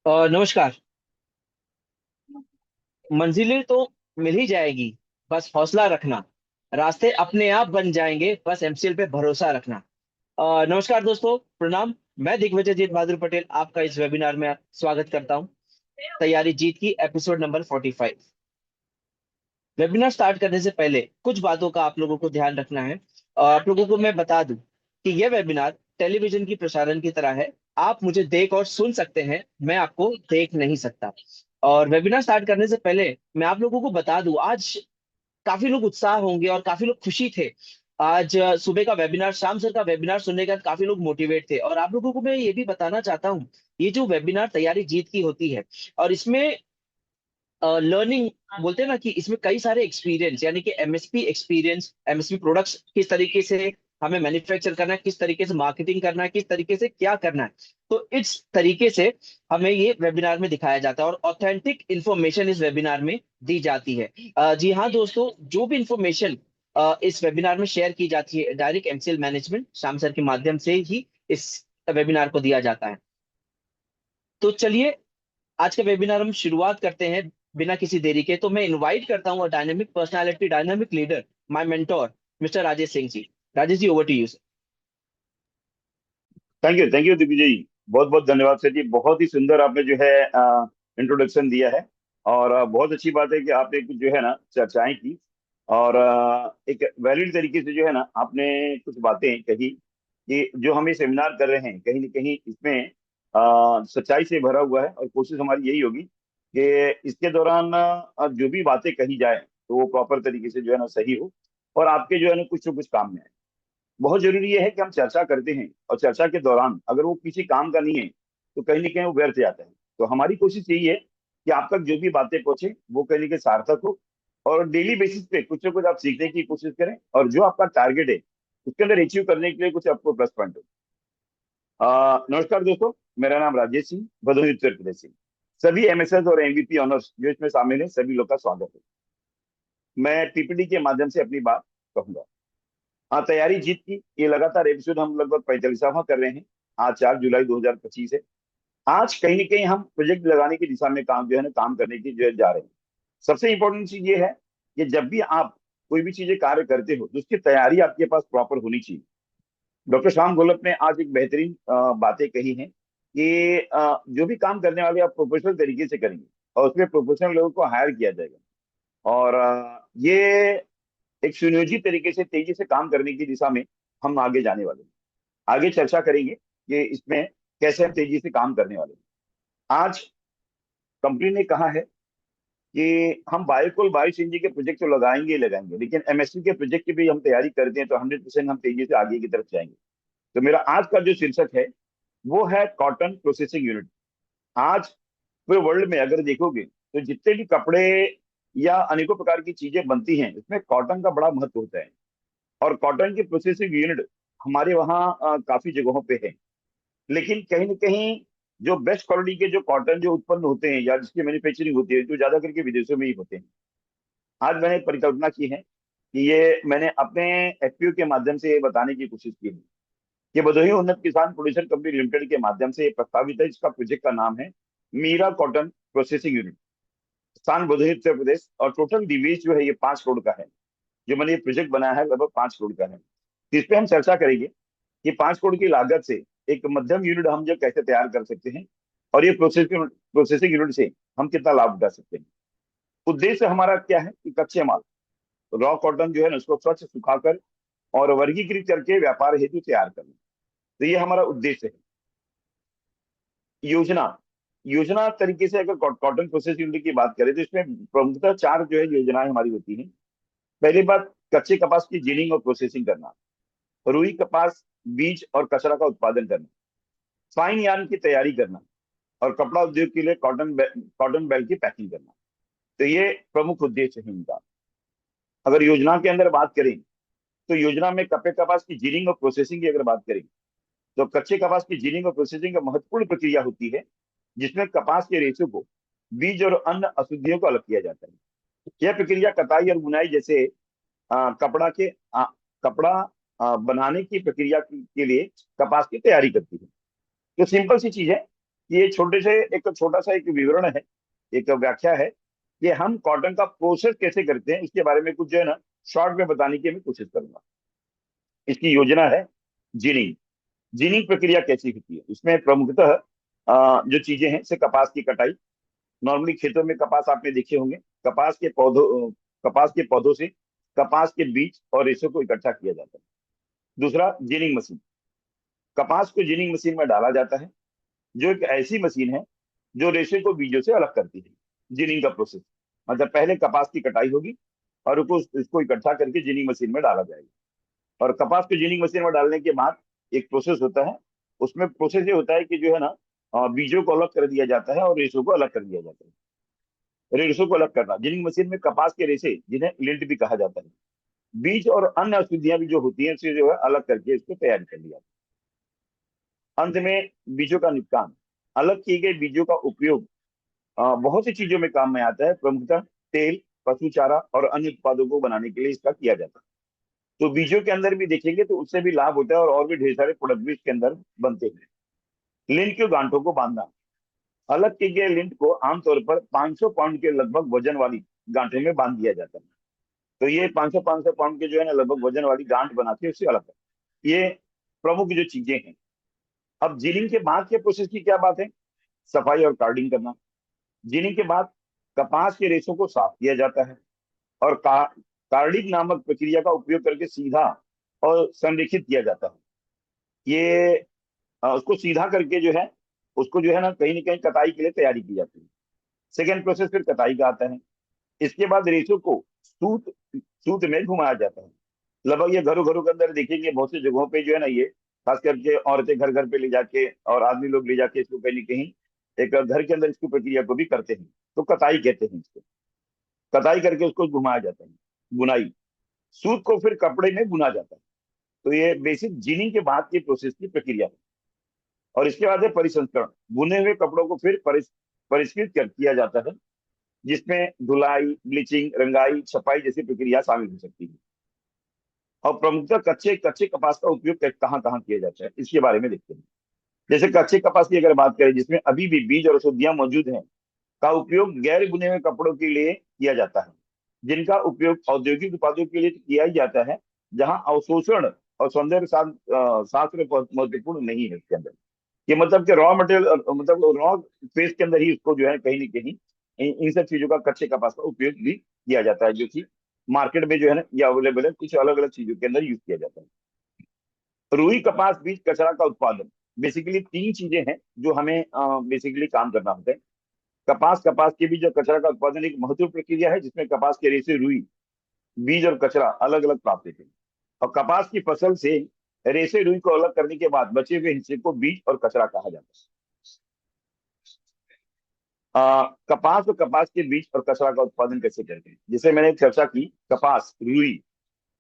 नमस्कार। मंजिलें तो मिल ही जाएगी, बस हौसला रखना। रास्ते अपने आप बन जाएंगे, बस एमसीएल पे भरोसा रखना। नमस्कार दोस्तों, प्रणाम। मैं दिग्विजयजीत बहादुर पटेल आपका इस वेबिनार में स्वागत करता हूं। तैयारी जीत की एपिसोड नंबर 45। वेबिनार स्टार्ट करने से पहले कुछ बातों का आप लोगों को ध्यान रखना है। आप लोगों को मैं बता दूं कि यह वेबिनार टेलीविजन की प्रसारण की तरह है। आप मुझे देख और सुन सकते हैं, मैं आपको देख नहीं सकता। और वेबिनार स्टार्ट करने से पहले मैं आप लोगों को बता दूं, आज काफी लोग उत्साह होंगे और काफी लोग खुशी थे। आज सुबह का वेबिनार, शाम सर का वेबिनार सुनने के बाद काफी लोग मोटिवेट थे। और आप लोगों को मैं ये भी बताना चाहता हूँ, ये जो वेबिनार तैयारी जीत की होती है, और इसमें लर्निंग बोलते हैं ना, कि इसमें कई सारे एक्सपीरियंस, यानी कि एमएसपी एक्सपीरियंस, एमएसपी प्रोडक्ट्स किस तरीके से हमें मैन्युफैक्चर करना है, किस तरीके से मार्केटिंग करना है, किस तरीके से क्या करना है। तो इस तरीके से हमें ये वेबिनार में दिखाया जाता है और ऑथेंटिक इंफॉर्मेशन इस वेबिनार में दी जाती है। जी हाँ दोस्तों, जो भी इंफॉर्मेशन इस वेबिनार में शेयर की जाती है, direct MCL management Shyam sir के माध्यम से ही इस वेबिनार को दिया जाता है। तो चलिए, आज का वेबिनार हम शुरुआत करते हैं बिना किसी देरी के। तो मैं इनवाइट करता हूँ dynamic personality, dynamic leader, my mentor, mister Rajesh Singh ji. Rajesh ji, over to you. Thank you Digvijay ji. बहुत बहुत धन्यवाद सर जी। बहुत ही सुंदर आपने जो है इंट्रोडक्शन दिया है। और बहुत अच्छी बात है कि आपने कुछ जो है ना चर्चाएं की। और एक वैलिड तरीके से जो है ना आपने कुछ बातें कही कि जो हम ये सेमिनार कर रहे हैं कहीं ना कहीं इसमें सच्चाई से भरा हुआ है। और कोशिश हमारी यही होगी कि इसके दौरान जो भी बातें कही जाए तो वो प्रॉपर तरीके से जो है ना सही हो और आपके जो है ना कुछ काम में आए। बहुत जरूरी ये है कि हम चर्चा करते हैं और चर्चा के दौरान अगर वो किसी काम का नहीं है तो कहीं ना कहीं वो व्यर्थ जाता है। तो हमारी कोशिश यही है कि आप तक जो भी बातें पहुंचे वो कहीं ना कहीं सार्थक हो और डेली बेसिस पे कुछ ना कुछ आप सीखने की कोशिश करें और जो आपका टारगेट है उसके अंदर अचीव करने के लिए कुछ आपको प्लस पॉइंट हो। नमस्कार दोस्तों, मेरा नाम राजेश सिंह, भदोही उत्तर प्रदेश से। सभी एमएसएस और एमवीपी ऑनर्स जो इसमें शामिल है सभी लोग का स्वागत है। मैं पीपीटी के माध्यम से अपनी बात कहूंगा। हाँ, तैयारी जीत की ये लगातार एपिसोड हम लगभग 45वां कर रहे हैं। आज 4 जुलाई 2025 है। आज कहीं ना कहीं हम प्रोजेक्ट लगाने की दिशा में काम जो है ना काम करने की जो है जा रहे हैं। सबसे इंपॉर्टेंट चीज ये है कि जब भी आप कोई भी चीजें कार्य करते हो तो उसकी तैयारी आपके पास प्रॉपर होनी चाहिए। डॉक्टर श्याम गोलप ने आज एक बेहतरीन बातें कही हैं कि जो भी काम करने वाले आप प्रोफेशनल तरीके से करेंगे और उसमें प्रोफेशनल लोगों को हायर किया जाएगा। और ये एक सुनियोजित तरीके से तेजी से काम करने की दिशा में हम आगे जाने वाले हैं। आगे चर्चा करेंगे कि इसमें कैसे हम तेजी से काम करने वाले हैं। आज कंपनी ने कहा है कि हम बायोकोल बायो सीएनजी के प्रोजेक्ट तो लगाएंगे ही लगाएंगे, लेकिन एमएसपी के प्रोजेक्ट की भी हम तैयारी करते हैं तो 100% हम तेजी से आगे की तरफ जाएंगे। तो मेरा आज का जो शीर्षक है वो है कॉटन प्रोसेसिंग यूनिट। आज पूरे वर्ल्ड में अगर देखोगे तो जितने भी कपड़े या अनेकों प्रकार की चीजें बनती हैं उसमें कॉटन का बड़ा महत्व होता है। और कॉटन की प्रोसेसिंग यूनिट हमारे वहाँ काफी जगहों पे है। लेकिन कहीं ना कहीं जो बेस्ट क्वालिटी के जो कॉटन जो उत्पन्न होते हैं या जिसकी मैन्युफैक्चरिंग होती है जो ज्यादा करके विदेशों में ही होते हैं। आज मैंने परिकल्पना की है कि ये मैंने अपने एफपीओ के माध्यम से ये बताने की कोशिश की है कि भदोही उन्नत किसान प्रोड्यूसर कंपनी लिमिटेड के माध्यम से ये प्रस्तावित है। इसका प्रोजेक्ट का नाम है मीरा कॉटन प्रोसेसिंग यूनिट, स्थान भदोही उत्तर प्रदेश। और टोटल निवेश जो है ये 5 करोड़ का है। जो मैंने ये प्रोजेक्ट बनाया है लगभग 5 करोड़ का है। तो इस पे हम चर्चा करेंगे कि 5 करोड़ की लागत से एक मध्यम यूनिट हम जो कैसे तैयार कर सकते हैं और ये प्रोसेसिंग यूनिट से हम कितना लाभ उठा सकते हैं। उद्देश्य हमारा क्या है कि कच्चे माल रॉ कॉटन जो है ना उसको स्वच्छ सुखाकर और वर्गीकृत करके व्यापार हेतु तैयार करना। तो ये हमारा उद्देश्य है। योजना योजना तरीके से अगर कॉटन प्रोसेस यूनिट की बात करें तो इसमें प्रमुखतः 4 जो है योजनाएं हमारी होती हैं। पहली बात, कच्चे कपास की जिनिंग और प्रोसेसिंग करना। रुई कपास बीज और कचरा का उत्पादन करना। फाइन यार्न की तैयारी करना। और कपड़ा उद्योग के लिए कॉटन बैग की पैकिंग करना। तो ये प्रमुख उद्देश्य है इनका। अगर योजना के अंदर बात करें तो योजना में कपड़े कपास की जिनिंग और प्रोसेसिंग की अगर बात करें तो कच्चे कपास की जिनिंग और प्रोसेसिंग का महत्वपूर्ण प्रक्रिया होती है जिसमें कपास के रेशों को बीज और अन्य अशुद्धियों को अलग किया जाता है। यह प्रक्रिया कताई और बुनाई जैसे कपड़ा के कपड़ा बनाने की प्रक्रिया के लिए कपास की तैयारी करती है। तो सिंपल सी चीज है ये एक छोटा सा एक विवरण है, एक व्याख्या है कि हम कॉटन का प्रोसेस कैसे करते हैं, इसके बारे में कुछ जो है ना शॉर्ट में बताने की मैं कोशिश करूंगा। इसकी योजना है जिनिंग। जिनिंग प्रक्रिया कैसी होती है, इसमें प्रमुखतः जो चीजें हैं से कपास की कटाई। नॉर्मली खेतों में कपास आपने देखे होंगे। कपास के पौधों से कपास के बीज और रेशों को इकट्ठा किया जाता है। दूसरा, जिनिंग मशीन। कपास को जिनिंग मशीन में डाला जाता है, जो एक ऐसी मशीन है जो रेशे को बीजों से अलग करती है। जिनिंग का प्रोसेस मतलब पहले कपास की कटाई होगी और इसको इकट्ठा करके जिनिंग मशीन में डाला जाएगा। और कपास को जिनिंग मशीन में डालने के बाद एक प्रोसेस होता है। उसमें प्रोसेस ये होता है कि जो है ना बीजों को अलग कर दिया जाता है और रेशों को अलग कर दिया जाता है। रेशों को अलग करना, जिनिंग मशीन में कपास के रेशे, जिन्हें लिंट भी कहा जाता है, बीज और अन्य अशुद्धियां भी जो होती हैं उसे जो है अलग करके इसको तैयार कर लिया। अंत में बीजों का निपटान। अलग किए गए बीजों का उपयोग बहुत सी चीजों में काम में आता है। प्रमुखतः तेल, पशु चारा और अन्य उत्पादों को बनाने के लिए इसका किया जाता है। तो बीजों के अंदर भी देखेंगे तो उससे भी लाभ होता है, और भी ढेर सारे प्रोडक्ट भी इसके अंदर बनते हैं। लिंट के गांठों को बांधना। अलग किए गए लिंट को आमतौर पर 500 पाउंड के लगभग वजन वाली गांठों में बांध दिया जाता है। तो ये 500 पाउंड के जो है ना लगभग वजन वाली गांठ बनाते हैं, उससे अलग है। ये प्रमुख जो चीजें हैं। अब जिनिंग के बाद के प्रोसेस की क्या बात है? सफाई और कार्डिंग करना। जिनिंग के बाद कपास के रेशों को साफ किया जाता है और कार्डिंग नामक प्रक्रिया का उपयोग करके सीधा और संरेखित किया जाता है। ये उसको सीधा करके जो है उसको जो है ना कहीं कटाई के लिए तैयारी की जाती है। सेकेंड प्रोसेस फिर कटाई का आता है। इसके बाद रेशों को सूत सूत में घुमाया जाता है। लगभग ये घरों घरों के अंदर देखेंगे बहुत सी जगहों पे जो है ना ये खास करके औरतें घर घर पे ले जाके और आदमी लोग ले जाके इसको कहीं न कहीं एक घर के अंदर इसकी प्रक्रिया को भी करते हैं। तो कताई कहते हैं इसको। कताई करके उसको घुमाया जाता है। बुनाई। सूत को फिर कपड़े में बुना जाता है। तो ये बेसिक जिनिंग के बाद की प्रोसेस की प्रक्रिया है। और इसके बाद है परिसंस्करण। बुने हुए कपड़ों को फिर परिष्कृत किया जाता है, जिसमें धुलाई, ब्लीचिंग, रंगाई, छपाई जैसी प्रक्रिया शामिल हो सकती है। और प्रमुखतः कच्चे कच्चे कपास का उपयोग कहाँ कहाँ किया जाता है, इसके बारे में देखते हैं। जैसे कच्चे कपास की अगर बात करें, जिसमें अभी भी बीज और औषधियां मौजूद हैं, का उपयोग गैर बुने हुए कपड़ों के लिए किया जाता है, जिनका उपयोग औद्योगिक उत्पादों के लिए किया ही जाता है, जहां अवशोषण और सौंदर्य शास्त्र महत्वपूर्ण नहीं है इसके अंदर। ये मतलब कि रॉ मटेरियल मतलब रॉ फेस के अंदर ही उसको जो है कहीं ना कहीं इन सब चीजों का कच्चे कपास का उपयोग भी किया जाता है, जो कि मार्केट में जो है ना ये अवेलेबल है। कुछ अलग अलग चीजों के अंदर यूज किया जाता है। रुई कपास बीज कचरा का उत्पादन। बेसिकली तीन चीजें हैं जो हमें बेसिकली काम करना होता है। कपास के बीज और कचरा का उत्पादन एक महत्वपूर्ण प्रक्रिया है, जिसमें कपास के रेशे, रुई, बीज और कचरा अलग अलग प्राप्त होते हैं। और कपास की फसल से रेशे, रुई को अलग करने के बाद बचे हुए हिस्से को बीज और कचरा कहा जाता है। कपास और कपास के बीज और कचरा का उत्पादन कैसे करते हैं, जैसे मैंने चर्चा की, कपास, रुई।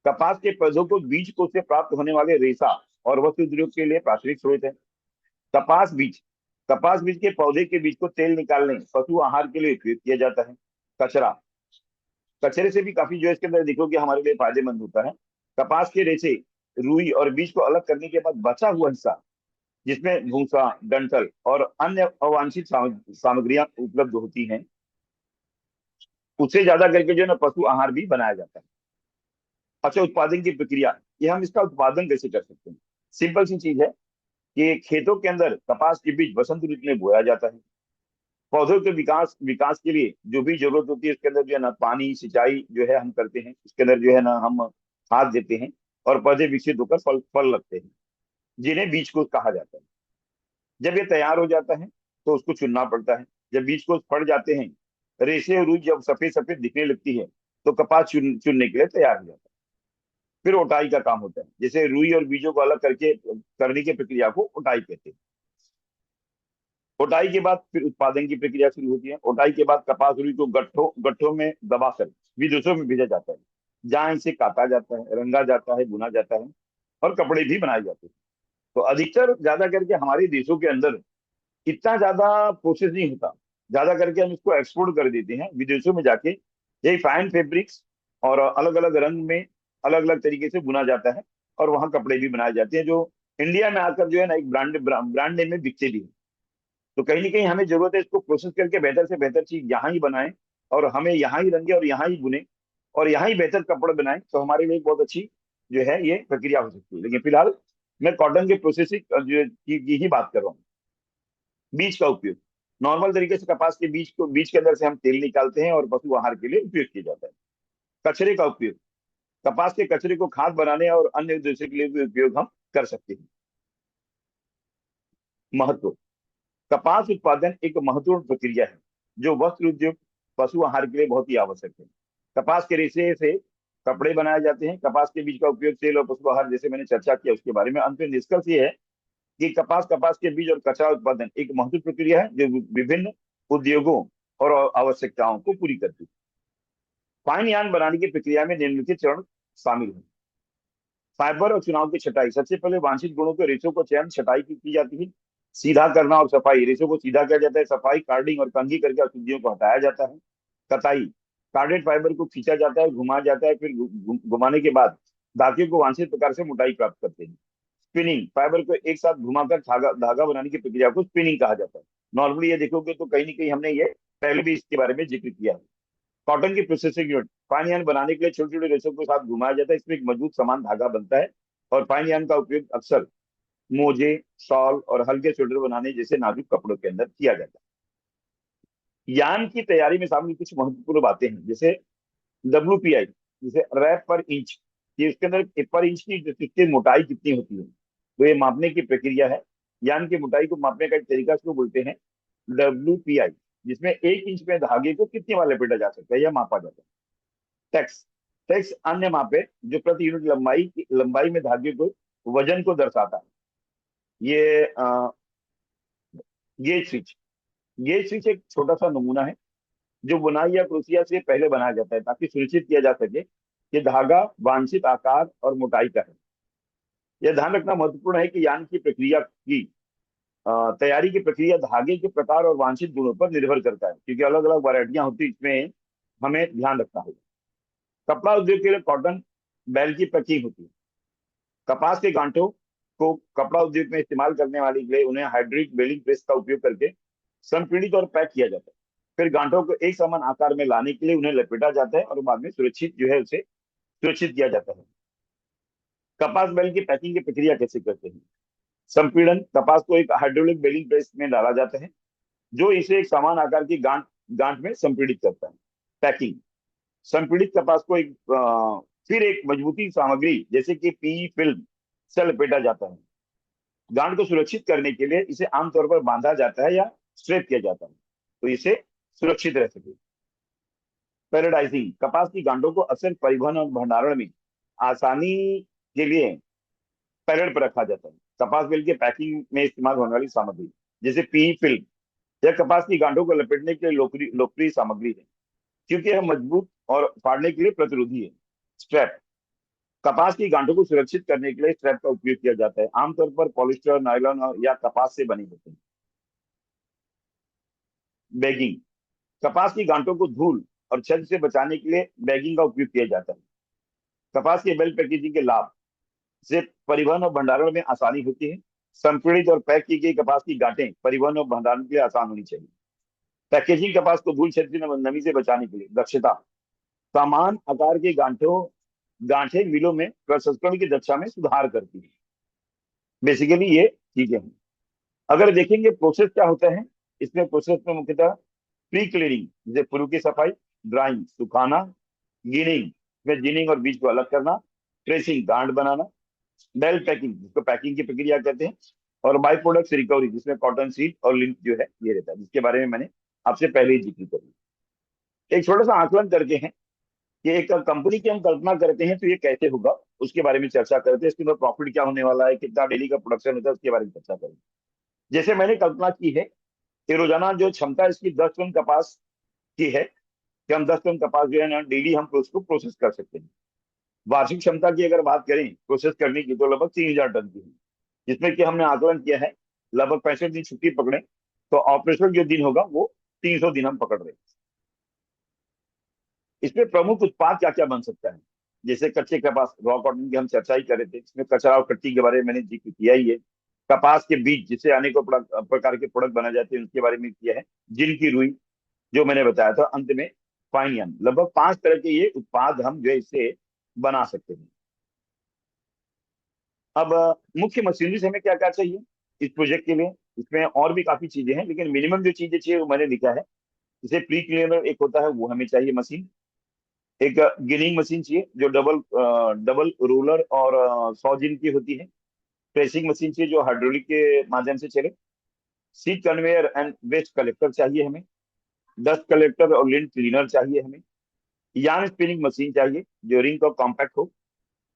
कपास के पौधों को बीज को से प्राप्त होने वाले रेशा और वस्त्र उद्योग के लिए प्राथमिक स्रोत है। कपास बीज। कपास बीज के पौधे के बीज को तेल निकालने, पशु आहार के लिए उपयोग किया जाता है। कचरा। कचरे से भी काफी जो है इसके अंदर देखोगे हमारे लिए फायदेमंद होता है। कपास के रेशे, रुई और बीज को अलग करने के बाद बचा हुआ हिस्सा, जिसमें भूसा, डंठल और अन्य अवांछित सामग्रियां उपलब्ध होती हैं, उससे ज्यादा करके जो है ना पशु आहार भी बनाया जाता है। अच्छा, उत्पादन की प्रक्रिया। ये हम इसका उत्पादन कैसे कर सकते हैं? सिंपल सी चीज है कि खेतों के अंदर कपास के बीज वसंत ऋतु में बोया जाता है। पौधों के विकास विकास के लिए जो भी जरूरत होती है, इसके अंदर जो है ना पानी, सिंचाई जो है हम करते हैं। इसके अंदर जो है ना हम खाद देते हैं और पौधे विकसित होकर फल फल लगते हैं, जिन्हें बीज को कहा जाता है। जब ये तैयार हो जाता है तो उसको चुनना पड़ता है। जब बीज को फट जाते हैं, रेशे और रुई जब सफेद सफेद दिखने लगती है, तो कपास चुनने के लिए तैयार हो जाता है। फिर उठाई का काम होता है, जैसे रुई और बीजों को अलग करके करने की प्रक्रिया को उठाई कहते हैं। उठाई के बाद फिर उत्पादन की प्रक्रिया शुरू होती है। उठाई के बाद कपास, रुई को गट्ठों गट्ठों में दबाकर विदेशों में भेजा जाता है, जहां इसे काटा जाता है, रंगा जाता है, बुना जाता है और कपड़े भी बनाए जाते हैं। तो अधिकतर ज्यादा करके हमारे देशों के अंदर इतना ज्यादा प्रोसेस नहीं होता। ज्यादा करके हम इसको एक्सपोर्ट कर देते हैं विदेशों में जाके। यही फाइन फैब्रिक्स और अलग अलग रंग में अलग अलग तरीके से बुना जाता है, और वहां कपड़े भी बनाए जाते हैं, जो इंडिया में आकर जो है ना एक ब्रांड ब्रांड नेम में बिकते भी हैं। तो कहीं ना कहीं हमें जरूरत है इसको प्रोसेस करके बेहतर से बेहतर चीज यहाँ ही बनाएं, और हमें यहाँ ही रंगे और यहाँ ही बुने और यहाँ ही बेहतर कपड़े बनाएं, तो हमारे लिए बहुत अच्छी जो है ये प्रक्रिया हो सकती है। लेकिन फिलहाल मैं कॉटन के प्रोसेसिंग जो की ही बात कर रहा हूँ। बीज का उपयोग, नॉर्मल तरीके से कपास के बीज के अंदर से हम तेल निकालते हैं और पशु आहार के लिए उपयोग किया जाता है। कचरे का उपयोग, कपास के कचरे को खाद बनाने और अन्य उद्देश्य के लिए भी उपयोग हम कर सकते हैं। महत्व, कपास उत्पादन एक महत्वपूर्ण प्रक्रिया है जो वस्त्र उद्योग, पशु आहार के लिए बहुत ही आवश्यक है। कपास के रेशे से कपड़े बनाए जाते हैं। कपास के बीज का उपयोग तेल और पशु आहार, जैसे मैंने चर्चा किया उसके बारे में। अंत में निष्कर्ष ये है कि कपास के बीज और कचरा उत्पादन एक महत्वपूर्ण प्रक्रिया है जो विभिन्न उद्योगों और आवश्यकताओं को पूरी करती है। फाइन यार्न बनाने की प्रक्रिया में निम्नलिखित चरण शामिल हैं। फाइबर और चुनाव की छटाई, सबसे पहले वांछित गुणों के रेशों को चयन छटाई की जाती है। सीधा करना और सफाई, रेशों को सीधा किया जाता है। सफाई, कार्डिंग और कंघी करके अशुद्धियों को हटाया जाता है। कताई, कार्डेड फाइबर को खींचा जाता है, घुमाया जाता है, फिर घुमाने के बाद धागे को वांछित प्रकार से मोटाई प्राप्त करते हैं। स्पिनिंग, फाइबर को एक साथ घुमाकर धागा धागा बनाने की प्रक्रिया को स्पिनिंग कहा जाता है। नॉर्मली ये देखोगे तो कहीं ना कहीं हमने ये पहले भी इसके बारे में जिक्र किया है। कॉटन की प्रोसेसिंग यूनिट, फाइन यार्न बनाने के लिए छोटे छोटे रेशों के साथ घुमाया जाता है। इसमें एक मजबूत समान धागा बनता है और फाइन यार्न का उपयोग अक्सर मोजे, शॉल और हल्के स्वेटर बनाने जैसे नाजुक कपड़ों के अंदर किया जाता है। यार्न की तैयारी में शामिल कुछ महत्वपूर्ण बातें हैं, जैसे WPI, जैसे रैप पर इंच, ये उसके अंदर पर इंच की इसकी मोटाई कितनी होती है, तो ये मापने की प्रक्रिया है। यार्न की मोटाई को मापने का एक तरीका इसको बोलते हैं WPI, जिसमें 1 इंच में धागे को कितने बार लपेटा जा सकता है यह मापा जाता है। टैक्स, टैक्स अन्य मापे जो प्रति यूनिट लंबाई में धागे को वजन को दर्शाता है। ये गेज स्विच, गेज स्विच एक छोटा सा नमूना है जो बुनाई या क्रोशिया से पहले बनाया जाता है ताकि सुनिश्चित किया जा सके कि धागा वांछित आकार और मोटाई का है। यह ध्यान रखना महत्वपूर्ण है कि यान की प्रक्रिया की तैयारी की प्रक्रिया धागे के प्रकार और वांछित गुणों पर निर्भर करता है, क्योंकि अलग अलग वैरायटियां होती है, इसमें हमें ध्यान रखना होगा। कपड़ा उद्योग के लिए कॉटन बैल की पैकिंग होती है। कपास के गांठों को कपड़ा उद्योग में इस्तेमाल करने वाले के लिए उन्हें हाइड्रोलिक बेलिंग प्रेस का उपयोग करके संपीड़ित और पैक किया जाता है। फिर गांठों को एक समान आकार में लाने के लिए उन्हें लपेटा जाता है और बाद में सुरक्षित जो है उसे सुरक्षित किया जाता है। कपास बैल की पैकिंग की प्रक्रिया कैसे करते हैं? संपीड़न, कपास को एक हाइड्रोलिक बेलिंग प्रेस में डाला जाता है जो इसे एक समान आकार की गांठ गांठ में संपीड़ित करता है। पैकिंग, संपीड़ित कपास को फिर एक मजबूती सामग्री जैसे कि पी फिल्म से लपेटा जाता है। गांठ को सुरक्षित करने के लिए इसे आमतौर पर बांधा जाता है या स्ट्रेप किया जाता है तो इसे सुरक्षित रह सके। पैराडाइजिंग, कपास की गांठों को अक्सर परिवहन और भंडारण में आसानी के लिए पैरेड पर रखा जाता है। कपास बेल के पैकिंग में इस्तेमाल होने वाली सामग्री जैसे पी फिल्म, यह कपास की गांठों को लपेटने के लिए लोकप्रिय सामग्री है क्योंकि यह मजबूत और फाड़ने के लिए प्रतिरोधी है। स्ट्रैप, कपास की गांठों को सुरक्षित करने के लिए स्ट्रैप का उपयोग किया जाता है, आमतौर पर पॉलिस्टर, नायलॉन या कपास से बने होते हैं। बैगिंग, कपास की गांठों को धूल और छेद से बचाने के लिए बैगिंग का उपयोग किया जाता है। कपास के बेल पैकेजिंग के लाभ से परिवहन और भंडारण में आसानी होती है। संपीड़ित और पैक की गई कपास की गांठें परिवहन और भंडारण के लिए आसान होनी चाहिए। पैकेजिंग, कपास को धूल, छेद से नमी से बचाने के लिए दक्षता, समान आकार के गांठें मिलों में प्रसंस्करण की दक्षता में सुधार करती है। बेसिकली ये चीजें हैं। अगर देखेंगे प्रोसेस क्या होता है, इसमें प्रोसेस में मुख्यतः प्री क्लीनिंग जैसे पूर्व की सफाई, ड्राइंग सुखाना, गिनिंग में जिनिंग और बीज को अलग करना, ट्रेसिंग गांठ बनाना, बेल पैकिंग जिसको पैकिंग की प्रक्रिया कहते हैं, और बाई प्रोडक्ट रिकवरी जिसमें कॉटन सीड और लिंक जो है ये रहता है, जिसके बारे में मैंने आपसे पहले ही जिक्र कर लिया। एक छोटा सा आकलन करके हैं कि एक कंपनी की हम कल्पना करते हैं तो ये कैसे होगा उसके बारे में चर्चा करते हैं। इसके अंदर प्रॉफिट क्या होने वाला है, कितना डेली का प्रोडक्शन होता है, उसके बारे में चर्चा करेंगे। जैसे मैंने कल्पना की है कि रोजाना जो क्षमता इसकी 10 टन कपास की है कि हम 10 टन कपास जो है ना डेली हम उसको प्रोसेस कर सकते हैं। वार्षिक क्षमता की अगर बात करें प्रोसेस करने की तो लगभग 3,000 टन की है, जिसमें कि हमने आकलन किया है लगभग 65 दिन छुट्टी पकड़े तो ऑपरेशनल जो दिन होगा वो 300 दिन हम पकड़ रहे हैं। इसमें प्रमुख उत्पाद क्या क्या बन सकता है, जैसे कच्चे कपास, रॉ कॉटन की हम चर्चा ही कर रहे थे, इसमें कचरा और कट्टी के बारे में मैंने जिक्र किया ही है। कपास के बीज जिससे अनेकों प्रकार के प्रोडक्ट बनाए जाते हैं उसके बारे में किया है। जिन की रुई जो मैंने बताया था, अंत में फाइन यार्न। लगभग 5 तरह के ये उत्पाद हम जो है इससे बना सकते हैं। अब मुख्य मशीनरी से हमें क्या क्या चाहिए इस प्रोजेक्ट के लिए? इसमें और भी काफी चीजें हैं, लेकिन मिनिमम जो चीजें चाहिए वो मैंने लिखा है। जैसे प्री क्लीनर एक होता है, वो हमें चाहिए मशीन। एक गिनिंग मशीन चाहिए जो डबल रोलर और 100 जिन की होती है। प्रेसिंग मशीन चाहिए जो हाइड्रोलिक के माध्यम से चले। Seat conveyor and waste collector चाहिए हमें। डस्ट कलेक्टर और लिंट क्लीनर चाहिए हमें। यार्न स्पिनिंग मशीन चाहिए जो रिंग और कॉम्पैक्ट हो।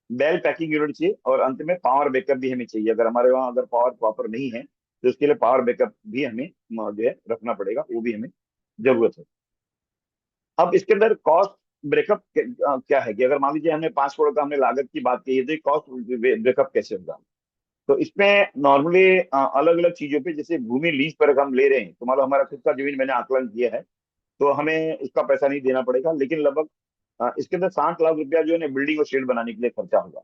बेल पैकिंग यूनिट चाहिए, और अंत में पावर बैकअप भी हमें चाहिए। अगर हमारे वहाँ अगर पावर प्रॉपर नहीं है तो उसके लिए पावर बैकअप भी हमें जो है रखना पड़ेगा, वो भी हमें जरूरत है। अब इसके अंदर कॉस्ट ब्रेकअप क्या है कि अगर मान लीजिए हमने 5 करोड़ का हमने लागत की बात की है, तो कॉस्ट ब्रेकअप कैसे होगा? तो इसमें नॉर्मली अलग अलग चीजों पे, जैसे भूमि लीज पर अगर हम ले रहे हैं तो मान लो हमारा खुद का जमीन मैंने आकलन किया है, तो हमें उसका पैसा नहीं देना पड़ेगा। लेकिन लगभग इसके अंदर 60 लाख रुपया जो है ना बिल्डिंग और शेड बनाने के लिए खर्चा होगा।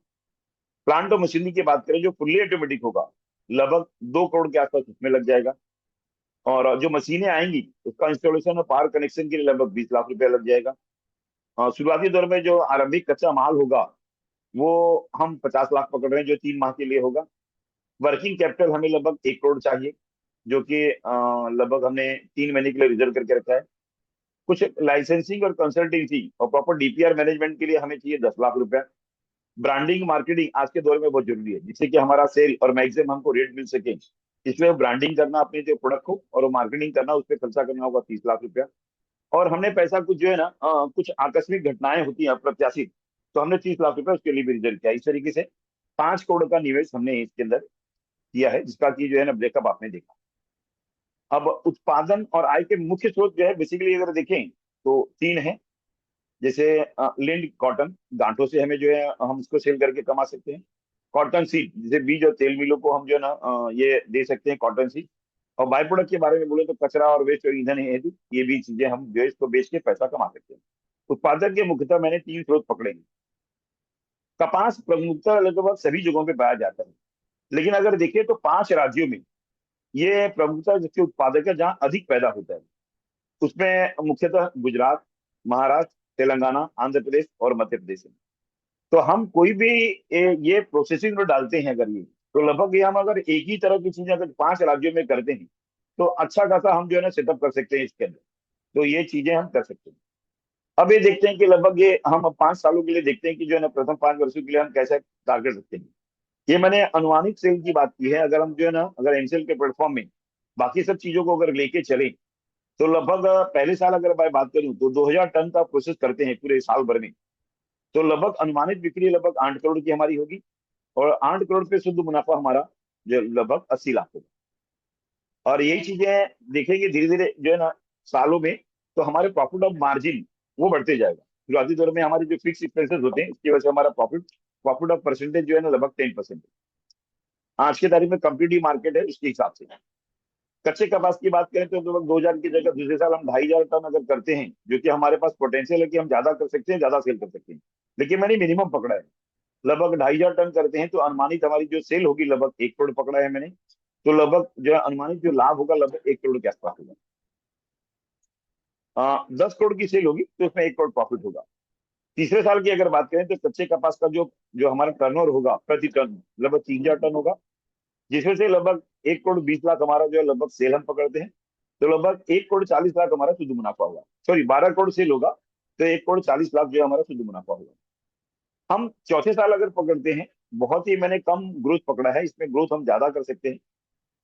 प्लांट और मशीनरी की बात करें जो फुल्ली ऑटोमेटिक होगा, लगभग 2 करोड़ के आसपास उसमें लग जाएगा। और जो मशीनें आएंगी उसका इंस्टॉलेशन और पावर कनेक्शन के लिए लगभग 20 लाख रुपया लग जाएगा। शुरुआती दौर में जो आरंभिक कच्चा माल होगा वो हम 50 लाख पकड़ रहे हैं, जो 3 माह के लिए होगा। वर्किंग कैपिटल हमें लगभग 1 करोड़ चाहिए, जो कि लगभग हमने 3 महीने के लिए रिजर्व करके रखा है। कुछ लाइसेंसिंग और कंसल्टेंसी और प्रॉपर डीपीआर मैनेजमेंट के लिए हमें चाहिए 10 लाख रुपया। ब्रांडिंग मार्केटिंग आज के दौर में बहुत जरूरी है, जिससे कि हमारा सेल और मैक्सिमम हमको रेट मिल सके। इसलिए ब्रांडिंग करना अपने जो प्रोडक्ट को और मार्केटिंग करना, उस पर खर्चा करना होगा 30 लाख रुपया। और हमने पैसा कुछ जो है ना कुछ आकस्मिक घटनाएं होती हैं अप्रत्याशित, तो हमने 30 लाख रुपया उसके लिए भी रिजर्व किया। इस तरीके से 5 करोड़ का निवेश हमने इसके अंदर किया है, जिसका की जो है ना ब्रेकअप आपने देखा। अब उत्पादन और आय के मुख्य स्रोत जो है बेसिकली अगर देखें तो 3 है। जैसे लिंड कॉटन, गांठों से हमें जो है हम इसको सेल करके कमा सकते हैं। कॉटन सीड, जैसे बीज और तेल मिलों को हम जो है ना ये दे सकते हैं कॉटन सीड। और बाय प्रोडक्ट के बारे में बोले तो कचरा और वेस्ट और ईंधन हेतु ये भी चीजें हम जो है इसको बेच के पैसा कमा सकते हैं। उत्पादन के मुख्यतः मैंने 3 स्रोत पकड़े हैं। कपास प्रमुखतः लगभग सभी जगहों पे पाया जाता है, लेकिन अगर देखें तो 5 राज्यों में ये प्रमुखतः जिसके उत्पादक है जहाँ अधिक पैदा होता है। उसमें मुख्यतः गुजरात, महाराष्ट्र, तेलंगाना, आंध्र प्रदेश और मध्य प्रदेश है। तो हम कोई भी ये प्रोसेसिंग में डालते हैं अगर ये, तो लगभग ये हम अगर एक ही तरह की चीजें अगर 5 राज्यों में करते हैं तो अच्छा खासा हम जो है ना सेटअप कर सकते हैं इसके अंदर। तो ये चीजें हम कर सकते हैं। अब ये देखते हैं कि लगभग ये हम अब 5 सालों के लिए देखते हैं कि जो है ना प्रथम 5 वर्षों के लिए हम कैसे टारगेट रखते हैं। ये मैंने अनुमानित सेल की बात की है। अगर हम जो है ना अगर एमसेल के प्लेटफॉर्म में बाकी सब चीजों को अगर लेके चले, तो लगभग पहले साल अगर मैं बात करूं तो 2000 टन का प्रोसेस करते हैं पूरे साल भर में, तो लगभग अनुमानित बिक्री लगभग 8 करोड़ की हमारी होगी। और 8 करोड़ पे शुद्ध मुनाफा हमारा जो लगभग 80 लाख होगा। और यही चीजें देखेंगे धीरे धीरे जो है ना सालों में, तो हमारे प्रॉफिट ऑफ मार्जिन वो बढ़ते जाएगा। शुरुआती दौर में हमारे जो फिक्स एक्सपेंसेस होते हैं इसकी वजह से हमारा प्रॉफिट ऑफ परसेंटेज जो है ना लगभग 10% है। आज के तारीख में कंप्यूटिव मार्केट है उसके हिसाब से। कच्चे कपास की बात करें तो लगभग 2000 की जगह दूसरे साल हम 2500 टन अगर करते हैं, जो कि हमारे पास पोटेंशियल है कि हम ज्यादा कर सकते हैं, ज्यादा सेल कर सकते हैं। लेकिन मैंने मिनिमम पकड़ा है। लगभग 2500 टन करते हैं तो अनुमानित हमारी जो सेल होगी लगभग 1 करोड़ पकड़ा है मैंने। तो लगभग जो है अनुमानित जो लाभ होगा लगभग 1 करोड़ के आसपास होगा। 10 करोड़ की सेल होगी तो उसमें 1 करोड़ प्रॉफिट होगा। तीसरे साल की अगर बात करें तो कच्चे कपास का जो जो हमारा टर्नओवर होगा प्रति टन लगभग 3000 टन होगा, जिसमें से लगभग 1 करोड़ 20 लाख हमारा जो है लगभग सेल हम पकड़ते हैं। तो लगभग 1 करोड़ 40 लाख हमारा शुद्ध मुनाफा होगा। सॉरी, 12 करोड़ सेल होगा तो 1 करोड़ 40 लाख जो है हमारा शुद्ध मुनाफा होगा। हम चौथे साल अगर पकड़ते हैं, बहुत ही मैंने कम ग्रोथ पकड़ा है, इसमें ग्रोथ हम ज्यादा कर सकते हैं।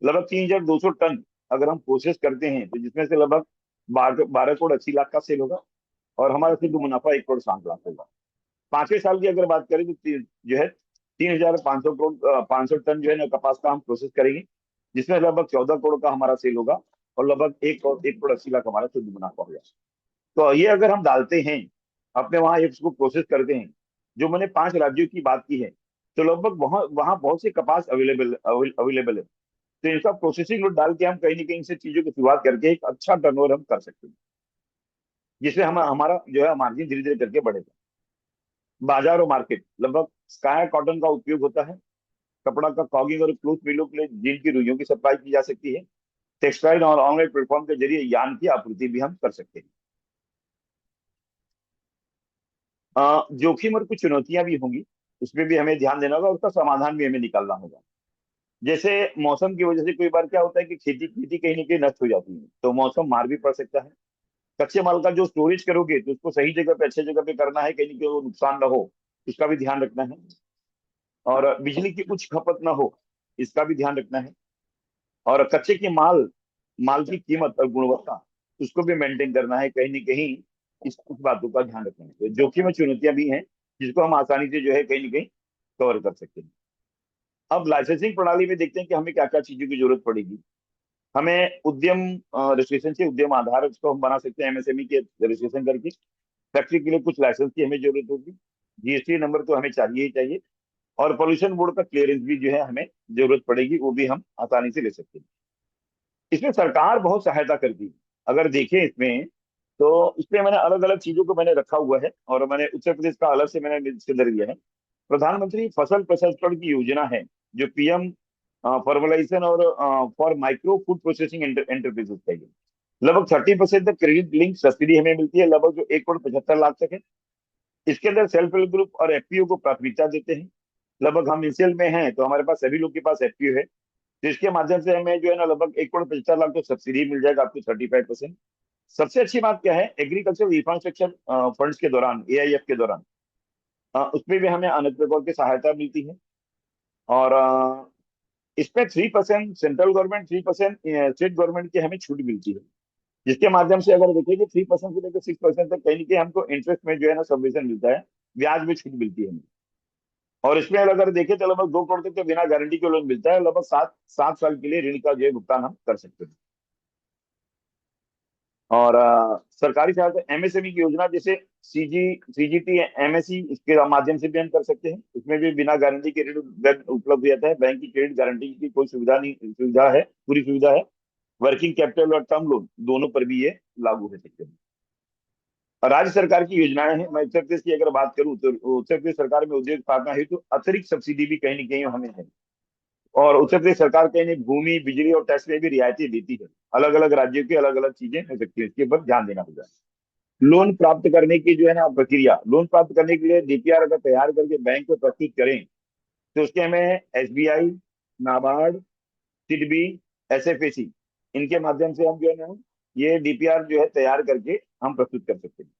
लगभग 3200 टन अगर हम प्रोसेस करते हैं तो जिसमें से लगभग 12 करोड़ 80 लाख का सेल होगा। और हमारा शुद्ध मुनाफा 1 करोड़ 60 लाख होगा। 5वें साल की अगर बात करें तो जो है 3500 करोड़ 500 टन जो है ना कपास का हम प्रोसेस करेंगे, जिसमें लगभग 14 करोड़ का हमारा सेल होगा। और लगभग 1 करोड़ 80 लाख हमारा शुद्ध मुनाफा होगा। तो ये अगर हम डालते हैं अपने वहां एक उसको प्रोसेस करते हैं, जो मैंने 5 राज्यों की बात की है, तो लगभग वहां वहां बहुत से कपास अवेलेबल है। तो इनका प्रोसेसिंग लोड डाल के हम कहीं ना कहीं से चीजों की शुरुआत करके एक अच्छा टर्नओवर हम कर सकते हैं, जिससे हम हमारा जो है मार्जिन धीरे धीरे करके बढ़ेगा। बाजार और मार्केट, लगभग स्काई कॉटन का उपयोग होता है। कपड़ा का कॉगिंग और क्लोथ मिलों के लिए जिन की रुइयों की सप्लाई की जा सकती है। टेक्सटाइल और ऑनलाइन प्लेटफॉर्म के जरिए यार्न की आपूर्ति भी हम कर सकते हैं। जोखिम और कुछ चुनौतियां भी होंगी, उसमें भी हमें ध्यान देना होगा, उसका समाधान भी हमें निकालना होगा। जैसे मौसम की वजह से कई बार क्या होता है कि खेती खेती कहीं ना कहीं नष्ट हो जाती है, तो मौसम मार भी पड़ सकता है। कच्चे माल का जो स्टोरेज करोगे तो उसको सही जगह पे, अच्छे जगह पे करना है, कहीं ना कहीं वो नुकसान ना हो, इसका भी ध्यान रखना है। और बिजली की उच्च खपत ना हो, इसका भी ध्यान रखना है। और कच्चे की माल माल की कीमत और गुणवत्ता, उसको भी मेंटेन करना है कहीं ना कहीं। इस बातों का ध्यान रखना है। तो जोखिम और चुनौतियां भी हैं, जिसको हम आसानी से जो है कहीं ना कहीं कवर कर सकते हैं। अब लाइसेंसिंग प्रणाली में देखते हैं कि हमें क्या क्या चीजों की जरूरत पड़ेगी। हमें उद्यम रजिस्ट्रेशन से उद्यम आधार उसको हम बना सकते हैं, एमएसएमई के रजिस्ट्रेशन करके। फैक्ट्री के लिए कुछ लाइसेंस की हमें जरूरत होगी। जीएसटी नंबर तो हमें चाहिए ही चाहिए। और पॉल्यूशन बोर्ड का क्लियरेंस भी जो है हमें जरूरत पड़ेगी, वो भी हम आसानी से ले सकते हैं। इसमें सरकार बहुत सहायता करती है। अगर देखें इसमें, तो इसमें मैंने अलग अलग चीजों को मैंने रखा हुआ है, और मैंने उत्तर प्रदेश का अलग से मैंने इसके अंदर दिया है। प्रधानमंत्री फसल प्रसंस्करण की योजना है, जो पीएम फॉर्मलाइजेशन और for micro food processing enterprises है ये। लगभग 30% तक क्रेडिट लिंक सब्सिडी हमें मिलती है, लगभग जो 1,75 लाख तक है। इसके अंदर सेल्फ हेल्प ग्रुप और एफपीओ को प्राथमिकता देते हैं। लगभग हम इंसियल में हैं, तो हमारे पास सभी लोग के पास एफपीओ है। तो इसके माध्यम से हमें जो है ना लगभग 1,75 लाख तो सब्सिडी मिल जाएगा, आपको 35%। सबसे अच्छी बात क्या है, एग्रीकल्चर इंफ्रास्ट्रक्चर फंड्स के दौरान, एआईएफ के दौरान, उसमें भी हमें अनेक प्रकार की सहायता मिलती है। और इसमें 3% सेंट्रल गवर्नमेंट, 3% स्टेट गवर्नमेंट की हमें छूट मिलती है। जिसके माध्यम से अगर देखें कि 3% से लेकर 6% तक कहीं ना कहीं हमको इंटरेस्ट में जो है ना सबवेशन मिलता है, ब्याज में छूट मिलती है हमें। और इसमें अगर देखें तो लगभग 2 करोड़ तक के बिना गारंटी के लोन मिलता है, लगभग 7 साल के लिए ऋण का जो है भुगतान हम कर सकते हैं। और सरकारी सहायता एमएसएमई की योजना, जैसे सीजीटी एमएसई, इसके माध्यम से भी हम कर सकते हैं। इसमें भी बिना गारंटी के ऋण बैंक उपलब्ध हो जाता है। बैंक की क्रेडिट गारंटी की कोई सुविधा नहीं, सुविधा है, पूरी सुविधा है। वर्किंग कैपिटल और टर्म लोन दोनों पर भी ये लागू हो सकते हैं। और राज्य सरकार की योजनाएं हैं, मैं उत्तर प्रदेश की अगर बात करूं तो उत्तर प्रदेश सरकार में उद्योग स्थापना हेतु तो अतिरिक्त सब्सिडी भी कहीं ना कहीं हमें है। और उत्तर प्रदेश सरकार कहीं नहीं भूमि, बिजली और टैक्स में भी रियायतें देती है। अलग अलग राज्यों की अलग अलग चीजें हो सकती है, इसके ऊपर ध्यान देना होगा। लोन प्राप्त करने की जो है ना प्रक्रिया, लोन प्राप्त करने के लिए डीपीआर अगर तैयार करके बैंक को प्रस्तुत करें, तो उसके हमें एसबीआई, नाबार्ड, सिडबी, एसएफएसी, इनके माध्यम से हम जो है ना ये डीपीआर जो है तैयार करके हम प्रस्तुत कर सकते हैं।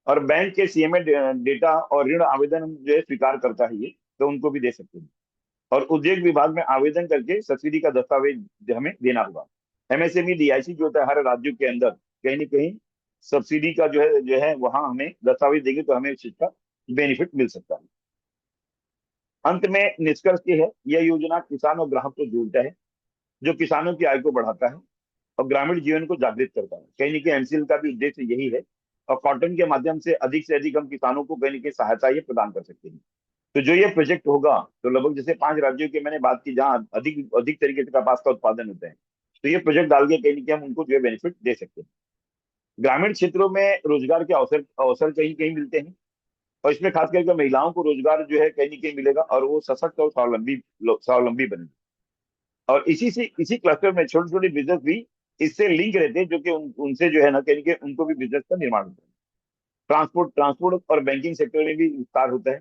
और बैंक के सीएमए डेटा और ऋण आवेदन जो है स्वीकार करता है ये, तो उनको भी दे सकते हैं। और उद्योग विभाग में आवेदन करके सब्सिडी का दस्तावेज हमें देना होगा। एमएसएमई डीआईसी जो होता है हर राज्य के अंदर, कहीं ना कहीं सब्सिडी का जो है वहां हमें दस्तावेज देंगे तो हमें इस चीज का बेनिफिट मिल सकता है। अंत में निष्कर्ष ये है, यह योजना किसान और ग्राहक को जोड़ता है, जो किसानों की आय को बढ़ाता है और ग्रामीण जीवन को जागृत करता है। कहीं ना कहीं एमसीएल का भी उद्देश्य यही है। और कॉटन के माध्यम से अधिक हम किसानों को कहीं ना कहीं सहायता ये प्रदान कर सकते हैं। तो जो ये प्रोजेक्ट होगा, तो लगभग जैसे 5 राज्यों की मैंने बात की जहाँ अधिक अधिक तरीके से कपास का उत्पादन होता है, तो ये प्रोजेक्ट डाल के कहीं ना कहीं हम उनको जो है बेनिफिट दे सकते हैं। ग्रामीण क्षेत्रों में रोजगार के अवसर अवसर कहीं कहीं मिलते हैं। और इसमें खास करके महिलाओं को रोजगार जो है कहीं ना कहीं मिलेगा, और वो सशक्त और स्वावलंबी बनेगी। और इसी क्लस्टर में छोटे छोटे बिजनेस भी इससे लिंक रहते हैं, जो कि उनसे जो है ना कहीं ना कहीं उनको भी बिजनेस का निर्माण होता है। ट्रांसपोर्ट और बैंकिंग सेक्टर में भी विस्तार होता है।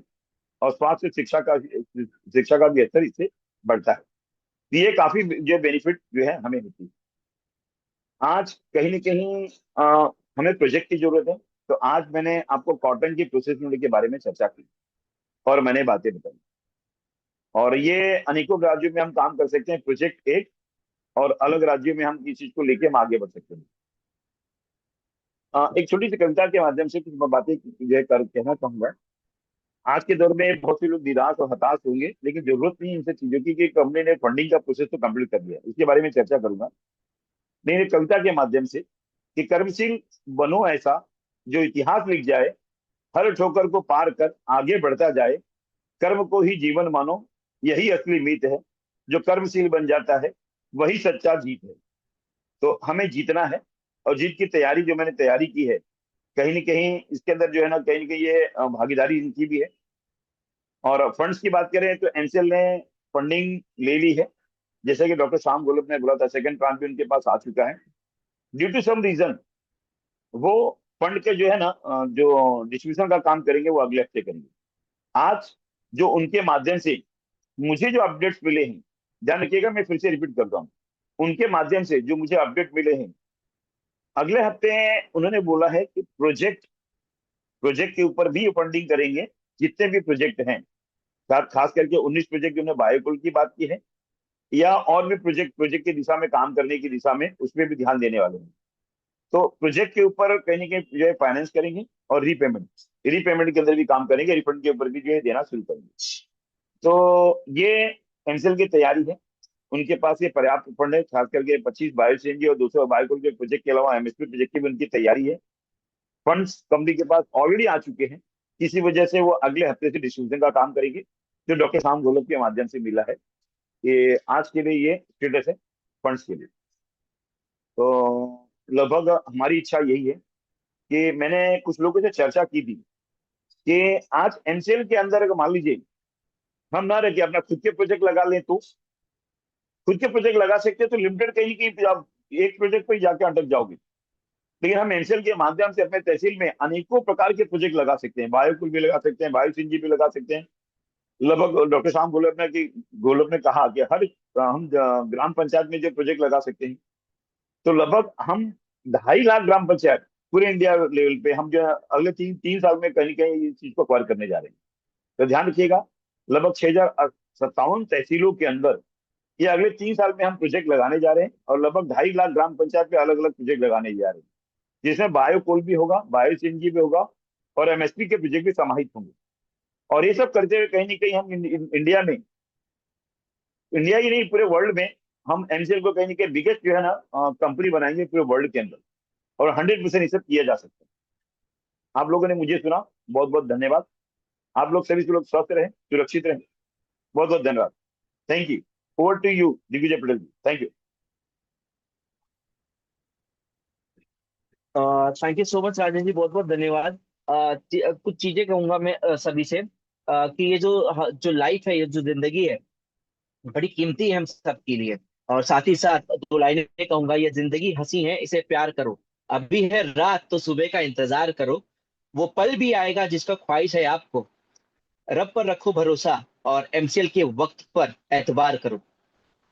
और स्वास्थ्य शिक्षा का भी असर इससे बढ़ता है। तो ये काफी जो बेनिफिट जो है हमें होती है। आज कहीं ना कहीं हमें प्रोजेक्ट की जरूरत है। तो आज मैंने आपको कॉटन की प्रोसेस यूनिट के बारे में चर्चा की, और मैंने बातें बताई। और ये अनेकों राज्यों में हम काम कर सकते हैं प्रोजेक्ट एक, और अलग राज्यों में हम इस चीज को लेके हम आगे बढ़ सकते हैं। एक छोटी सी कविता के माध्यम से कुछ मैं बातें जो है कर कहना चाहूंगा। आज के दौर में बहुत से लोग निराश और हताश होंगे, लेकिन जरूरत नहीं है इन सब चीजों की कि कंपनी ने फंडिंग का प्रोसेस तो कंप्लीट कर दिया, इसके बारे में चर्चा करूंगा मैं एक कविता के माध्यम से। कि कर्मशील बनो ऐसा जो इतिहास लिख जाए, हर ठोकर को पार कर आगे बढ़ता जाए। कर्म को ही जीवन मानो, यही असली मीत है। जो कर्मशील बन जाता है वही सच्चा जीत है। तो हमें जीतना है, और जीत की तैयारी जो मैंने तैयारी की है, कहीं न कहीं इसके अंदर जो है ना कहीं न कहीं ये भागीदारी इनकी भी है। और फंड्स की बात करें तो एनसीएल ने फंडिंग ले ली है। जैसे कि डॉक्टर श्याम गोलप ने बोला था, सेकंड ट्रांच भी उनके पास आ चुका है। ड्यू टू सम रीजन वो फंड के जो है ना जो डिस्ट्रीब्यूशन का काम करेंगे वो अगले हफ्ते करेंगे। आज जो उनके माध्यम से मुझे जो अपडेट्स मिले हैं, ध्यान रखिएगा मैं फिर से रिपीट करता हूँ, उनके माध्यम से जो मुझे अपडेट मिले हैं, अगले हफ्ते उन्होंने बोला है कि प्रोजेक्ट प्रोजेक्ट के ऊपर भी फंडिंग करेंगे। जितने भी प्रोजेक्ट हैं, खास करके 19 प्रोजेक्ट जो हमने बायोपुल की बात की है, या और भी प्रोजेक्ट प्रोजेक्ट की दिशा में काम करने की दिशा में उसमें भी ध्यान देने वाले हैं। तो प्रोजेक्ट के ऊपर कहीं ना कहीं जो है फाइनेंस करेंगे, और रीपेमेंट रीपेमेंट के अंदर भी काम करेंगे, रिफंड के ऊपर भी जो है देना शुरू करेंगे। तो ये एमसीएल की तैयारी है। उनके पास ये पर्याप्त फंड है, खास करके 25 बायो सीएनजी और 200 बायोकोल के प्रोजेक्ट के अलावा एमएसपी प्रोजेक्ट की भी उनकी तैयारी है। फंड्स कंपनी के पास ऑलरेडी आ चुके हैं। इसी वजह से वो अगले हफ्ते से डिस्ट्रीब्यूशन का काम करेंगे, जो डॉक्टर शाम गोलप के माध्यम से मिला है। ये आज के लिए ये स्टेटस है फंड्स के लिए। तो लगभग हमारी इच्छा यही है कि मैंने कुछ लोगों से चर्चा की थी कि आज एमसीएल के अंदर अगर मान लीजिए हम ना रह के अपना खुद के प्रोजेक्ट लगा लें, तो खुद के प्रोजेक्ट लगा सकते हैं, तो लिमिटेड कहीं की आप एक प्रोजेक्ट पर ही जाके अटक जाओगे। लेकिन हम एनसीएल के माध्यम से अपने तहसील में अनेकों प्रकार के प्रोजेक्ट लगा सकते हैं, बायोकुल भी लगा सकते हैं, बायो सीएनजी भी लगा सकते हैं। लगभग डॉक्टर श्याम गोलप ने कहा कि हर हम ग्राम पंचायत में जो प्रोजेक्ट लगा सकते हैं, तो लगभग हम 2.5 लाख ग्राम पंचायत पूरे इंडिया लेवल पे हम जो है अगले तीन तीन साल में कहीं कहीं इस चीज को कवर करने जा रहे हैं। तो ध्यान रखिएगा, लगभग 6,057 तहसीलों के अंदर ये अगले 3 साल में हम प्रोजेक्ट लगाने जा रहे हैं, और लगभग 2.5 लाख ग्राम पंचायत पे अलग अलग प्रोजेक्ट लगाने जा रहे हैं, जिसमें बायो कोल भी होगा, बायो सीएनजी भी होगा, और एमएसपी के प्रोजेक्ट भी समाहित होंगे। और ये सब करते हुए कहीं ना कहीं हम इंडिया में, इंडिया ही नहीं पूरे वर्ल्ड में, हम एमसीएल को कहीं ना कहीं बिगेस्ट जो है ना कंपनी बनाएंगे पूरे वर्ल्ड के अंदर। और 100% ये सब किया जा सकता है। आप लोगों ने मुझे सुना, बहुत बहुत धन्यवाद। आप लोग सभी लोग स्वस्थ रहें, सुरक्षित रहें। बहुत बहुत धन्यवाद। Thank you. Over to you Digvijay Patel ji. Thank you. Thank you so much Rajan ji, बहुत बहुत धन्यवाद। कुछ चीजें कहूंगा मैं सभी से, कि ये जो लाइफ है, ये जो जिंदगी है, बड़ी कीमती है हम सबके लिए। और साथ ही साथ दो लाइनें कहूंगा, ये जिंदगी हंसी है, इसे प्यार करो। अभी है रात तो सुबह का इंतजार करो। वो पल भी आएगा जिसका ख्वाहिश है आपको। रब पर रखो भरोसा, और एमसीएल के वक्त पर एतबार करो।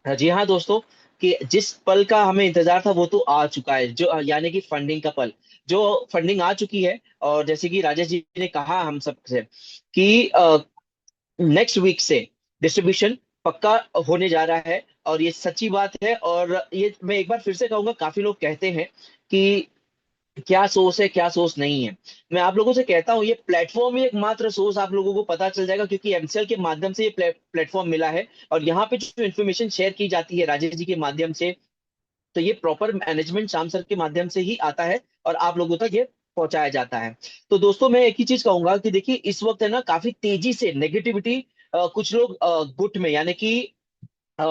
जी हाँ दोस्तों, कि जिस पल का हमें इंतजार था वो तो आ चुका है, जो यानी कि फंडिंग का पल। जो फंडिंग आ चुकी है, और जैसे कि राजेश जी ने कहा हम सबसे, कि नेक्स्ट वीक से डिस्ट्रीब्यूशन पक्का होने जा रहा है। और ये सच्ची बात है। और ये मैं एक बार फिर से कहूंगा, काफी लोग कहते हैं कि क्या सोर्स है, क्या सोर्स नहीं है। मैं आप लोगों से कहता हूँ, ये प्लेटफॉर्म ही एकमात्र सोर्स आप लोगों को पता चल जाएगा, क्योंकि एमसीएल के माध्यम से ये प्लेटफॉर्म मिला है। और यहाँ पे जो इन्फॉर्मेशन शेयर की जाती है राजेश जी के माध्यम से, तो ये प्रॉपर मैनेजमेंट शाम सर के माध्यम से ही आता है, और आप लोगों तक ये पहुंचाया जाता है। तो दोस्तों, मैं एक ही चीज कहूंगा कि देखिए, इस वक्त है ना, काफी तेजी से नेगेटिविटी, कुछ लोग गुट में, यानी कि अ,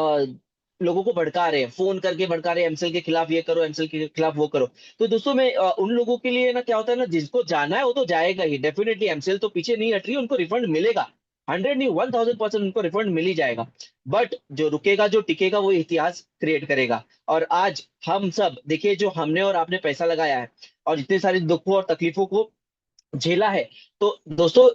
लोगों को भड़का रहे हैं, फोन करके भड़का रहे हैं, एमसेल के खिलाफ ये करो, एमसेल के खिलाफ वो करो। तो दोस्तों, मैं उन लोगों के लिए ना, क्या होता है ना, जिसको जाना है वो तो जाएगा ही डेफिनेटली। एमसेल तो पीछे नहीं हट रही है, उनको रिफंड मिलेगा। 100 नहीं, 1000% उनको रिफंड मिल ही जाएगा। बट जो रुकेगा, जो टिकेगा, वो इतिहास क्रिएट करेगा। और आज हम सब देखिए, जो हमने और आपने पैसा लगाया है, और इतने सारे दुखों और तकलीफों को झेला है, तो दोस्तों,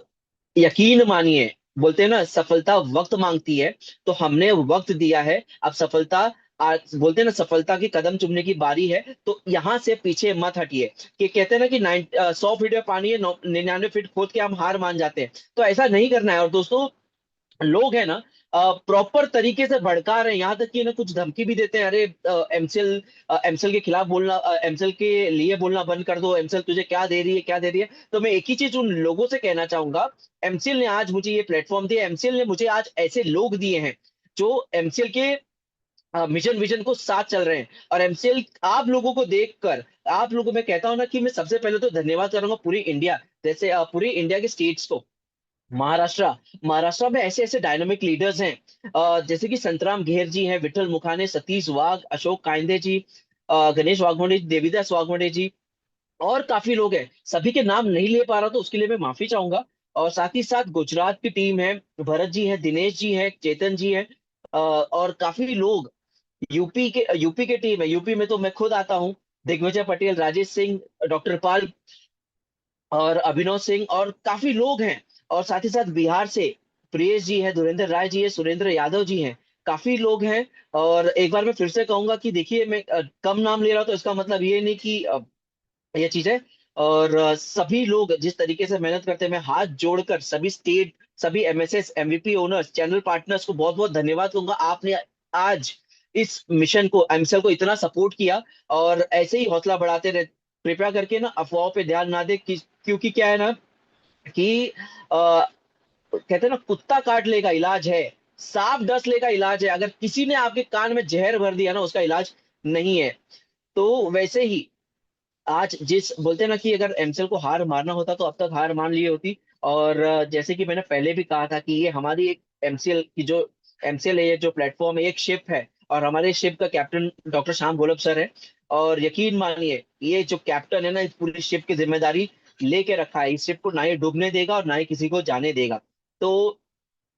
यकीन मानिए, बोलते हैं ना, सफलता वक्त मांगती है। तो हमने वक्त दिया है, अब सफलता, आज बोलते हैं ना, सफलता की कदम चूमने की बारी है। तो यहाँ से पीछे मत हटिए। कि कहते हैं ना कि 100 फीट में पानी है, 99 फीट खोद के हम हार मान जाते हैं। तो ऐसा नहीं करना है। और दोस्तों, लोग है ना, प्रॉपर तरीके से भड़का रहे हैं, यहाँ तक कि ना कुछ धमकी भी देते हैं, अरे एमसेल, एमसेल के खिलाफ बोलना, एमसेल के लिए बोलना बंद कर दो, एमसेल तुझे क्या दे रही है, क्या दे रही है। तो मैं एक ही चीज उन लोगों से कहना चाहूंगा, एमसीएल ने आज मुझे ये प्लेटफॉर्म दिया, एमसीएल ने मुझे आज ऐसे लोग दिए हैं जो एमसीएल के मिशन विजन को साथ चल रहे हैं। और एमसीएल आप लोगों को देखकर, आप लोगों में कहता हूं ना, कि मैं सबसे पहले तो धन्यवाद करूंगा पूरी इंडिया, जैसे पूरी इंडिया के स्टेट्स को। महाराष्ट्र महाराष्ट्र में ऐसे ऐसे डायनामिक लीडर्स हैं, जैसे कि संतराम घेर जी हैं, विठल मुखाने, सतीश वाघ, अशोक काइंदे जी, गणेश वाघमोडे, देवीदास वाघमोडे जी, और काफी लोग हैं। सभी के नाम नहीं ले पा रहा, तो उसके लिए मैं माफी चाहूंगा। और साथ ही साथ गुजरात की टीम है, भरत जी है, दिनेश जी है, चेतन जी है, और काफी लोग यूपी के टीम है। यूपी में तो मैं खुद आता हूँ। दिग्विजय पटेल, राजेश सिंह, डॉक्टर पाल और अभिनव सिंह और काफी लोग हैं। और साथ ही साथ बिहार से प्रियेश जी हैं, धुरेंद्र राय जी है, सुरेंद्र यादव जी हैं, काफी लोग हैं। और एक बार मैं फिर से कहूंगा कि देखिए, मैं कम नाम ले रहा हूं तो इसका मतलब ये नहीं कि ये चीज है। और सभी लोग जिस तरीके से मेहनत करते हैं, मैं हाथ जोड़कर सभी स्टेट, सभी MSS, MVP owners, channel partners को बहुत बहुत धन्यवाद दूंगा। आपने आज इस मिशन को, एमसेल को इतना सपोर्ट किया। और ऐसे ही हौसला बढ़ाते रहे। कृपया करके ना अफवाहों पे ध्यान ना दे, क्योंकि क्या है ना कि कहते हैं ना, कुत्ता काट लेगा इलाज है, सांप डस लेगा इलाज है, अगर किसी ने आपके कान में जहर भर दिया ना, उसका इलाज नहीं है। तो वैसे ही आज जिस बोलते हैं ना कि अगर एमसीएल को हार मारना होता तो अब तक हार मान ली होती। और जैसे कि मैंने पहले भी कहा था कि ये हमारी एक एमसीएल की जो एमसीएल है, ये जो प्लेटफॉर्म है, एक शिप है। और हमारे शिप का कैप्टन डॉक्टर श्याम गोलब सर है। और यकीन मानिए, ये जो कैप्टन है ना, इस पूरी शिप की जिम्मेदारी लेके रखा है। इस शिप को ना ही डूबने देगा और ना ही किसी को जाने देगा। तो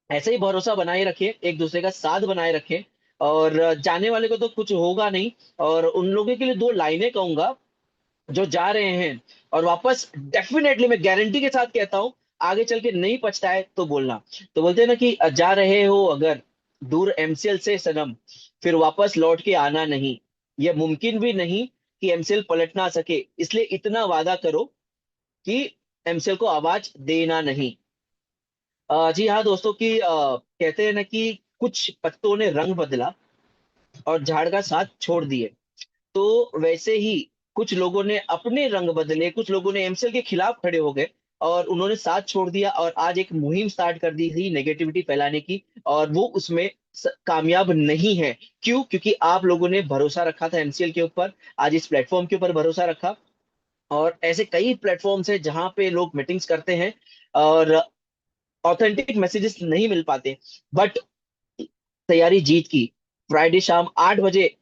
ऐसे ही भरोसा बनाए रखें, एक दूसरे का साथ बनाए रखें। और जाने वाले को तो कुछ होगा नहीं। और उन लोगों के लिए दो लाइनें कहूंगा जो जा रहे हैं और वापस, डेफिनेटली मैं गारंटी के साथ कहता हूं, आगे चल के नहीं पछताए तो बोलना। तो बोलते हैं ना कि जा रहे हो अगर दूर एमसीएल से सनम, फिर वापस लौट के आना नहीं। यह मुमकिन भी नहीं कि एमसीएल पलट ना सके, इसलिए इतना वादा करो कि एमसीएल को आवाज देना नहीं। जी हाँ दोस्तों, कि कहते हैं ना कि कुछ पत्तों ने रंग बदला और झाड़ का साथ छोड़ दिए। तो वैसे ही कुछ लोगों ने अपने रंग बदले, कुछ लोगों ने एमसीएल के खिलाफ खड़े हो गए और उन्होंने साथ छोड़ दिया। और आज एक मुहिम स्टार्ट कर दी थी नेगेटिविटी फैलाने की, और वो उसमें कामयाब नहीं है। क्यों? क्योंकि आप लोगों ने भरोसा रखा था एमसीएल के ऊपर, आज इस प्लेटफॉर्म के ऊपर भरोसा रखा। और ऐसे कई प्लेटफॉर्म्स हैं जहां पे लोग मीटिंग्स करते हैं और ऑथेंटिक मैसेजेस नहीं मिल पाते। बट तैयारी जीत की, फ्राइडे शाम 8 बजे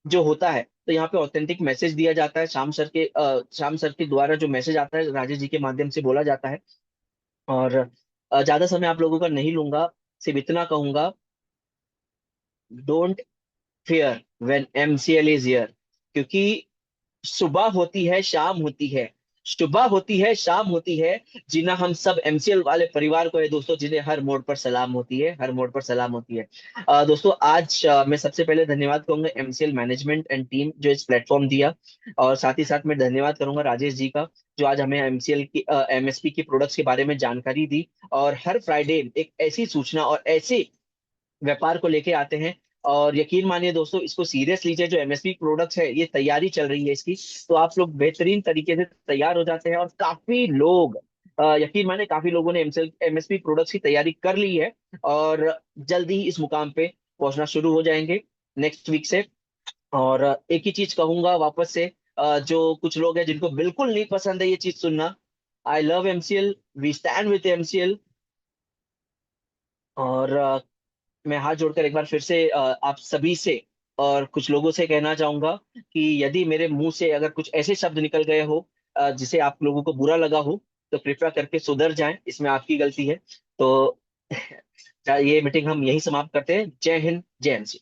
जो होता है, तो यहाँ पे ऑथेंटिक मैसेज दिया जाता है। शाम सर के द्वारा जो मैसेज आता है, राजेश जी के माध्यम से बोला जाता है। और ज्यादा समय आप लोगों का नहीं लूंगा, सिर्फ इतना कहूंगा, don't fair when MCL is here. क्योंकि सुबह होती है, शाम होती है, सुबह होती है, शाम होती है, जिन्हें हम सब एमसीएल वाले परिवार को है दोस्तों, जिन्हें हर मोड़ पर सलाम होती है, हर मोड़ पर सलाम होती है। दोस्तों, आज मैं सबसे पहले धन्यवाद करूंगा एमसीएल मैनेजमेंट एंड टीम जो इस प्लेटफॉर्म दिया। और साथ ही साथ मैं धन्यवाद करूंगा राजेश जी का, जो आज हमें एमसीएल की एमएसपी की प्रोडक्ट्स के बारे में जानकारी दी। और हर फ्राइडे एक ऐसी सूचना और ऐसे व्यापार को लेके आते हैं। और यकीन मानिए दोस्तों, इसको सीरियस लीजिए। जो एमएसपी प्रोडक्ट्स है, ये तैयारी चल रही है इसकी, तो आप लोग बेहतरीन तरीके से तैयार हो जाते हैं। और काफी लोग, यकीन मानिए, काफी लोगों ने एमएसपी प्रोडक्ट्स की तैयारी कर ली है और जल्दी ही इस मुकाम पे पहुंचना शुरू हो जाएंगे नेक्स्ट वीक से। और एक ही चीज कहूंगा वापस से, जो कुछ लोग हैं जिनको बिल्कुल नहीं पसंद है ये चीज सुनना, I love MCL, we stand with MCL. और मैं हाथ जोड़कर एक बार फिर से आप सभी से और कुछ लोगों से कहना चाहूंगा कि यदि मेरे मुंह से अगर कुछ ऐसे शब्द निकल गए हो जिसे आप लोगों को बुरा लगा हो, तो कृपया करके सुधर जाएं, इसमें आपकी गलती है। तो ये मीटिंग हम यही समाप्त करते हैं। जय हिंद, जय एमसी।